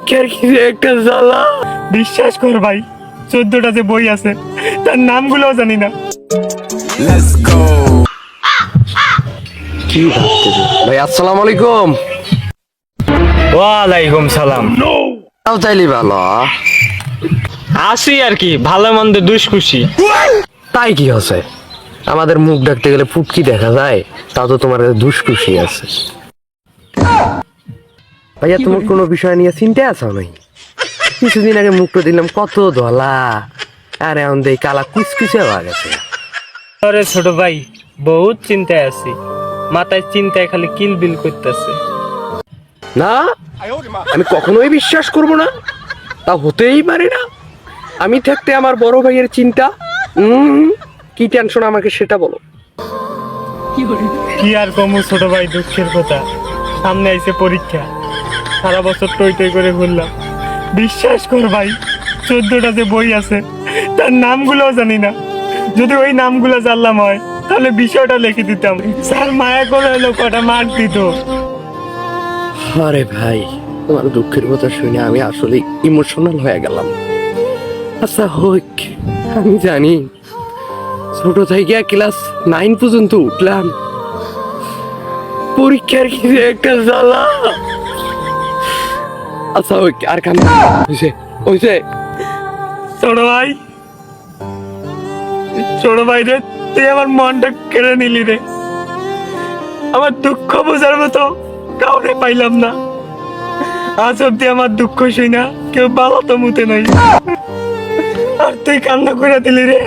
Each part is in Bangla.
পরীক্ষার কি যে একটা জ্বালা। বিশ্বাস কর ভাই, 14টা যে বই আছে তার নামগুলোও জানি না। কি ভাবতেছি ভাই? আসসালামু আলাইকুম। ওয়ালাইকুম সালাম। তাও চাইলি ভালো। আসি আর কি, ভালো মন্দ দুষ্কুশি। তাই কি হচ্ছে? আমাদের মুখ ডাকতে গেলে ফুটকি দেখা যায়, তা তো তোমার কাছে দুষ্কুশি আছে। ভাইয়া তোমার কোনো বিষয় নিয়ে চিন্তা আছো নাই? কিছুদিন আগে মুখটা দিলাম কত ধলা, আর এখন দেই কালা কুচকুচে হয়ে গেছে। আরে ছোট ভাই, বহুত চিন্তায় আছি, মাথায় চিন্তায় খালি কিলবিল করতেছে। না, আমি কখনোই বিশ্বাস করব না, তা হতেই পারে না। আমি থাকতে আমার বড় ভাইয়ের চিন্তা, কি টেনশন আমাকে সেটা বলো। কি আর কমু ছোট ভাই, দুঃখের কথা। সামনে আইছে পরীক্ষা, সারা বছর টই টই করে ঘুরলাম। বিশ্বাস কর ভাই, 14টা যে বই আছে তার নামগুলোও জানি না। যদি ওই নামগুলো জানলাম হয় তাহলে বিষয়টা লিখে দিতাম। স্যার মায়া করে হলো কটা মার্ক দিত। আরে ভাই, তোমার দুঃখের কথা শুনে আমি আসলে ইমোশনাল হয়ে গেলাম। আচ্ছা হোক, আমি জানি ছোট থেকে ক্লাস 9 পর্যন্ত উঠলাম, পরীক্ষার কি যে একটা জ্বালা। আচ্ছা হোক, আর কাম হয়েছে হয়েছে। ছোট ভাই, ছোট ভাই রে, তুই আমার মনটা কেড়ে নিলি রে। আমার দুঃখ বোঝার মতো কাউকে পাইলাম না। আজ অব্দি আমার দুঃখ শুই না কেউ ভালো তো মুতে নাই, আর তুই কান্না করে দিলি রে।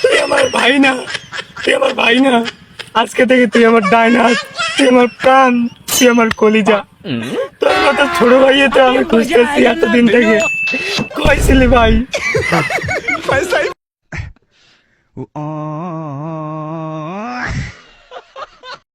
তুই আমার ভাই না, তুই আমার ভাই না। আজকে থেকে তুই আমার ডাইন হাত, তুই আমার প্রাণ, তুই আমার কলিজা। তোর মতো ছোট ভাইয়ে তো আমি খুঁজতেছি এতদিন থেকে। কইছিলি ভাই?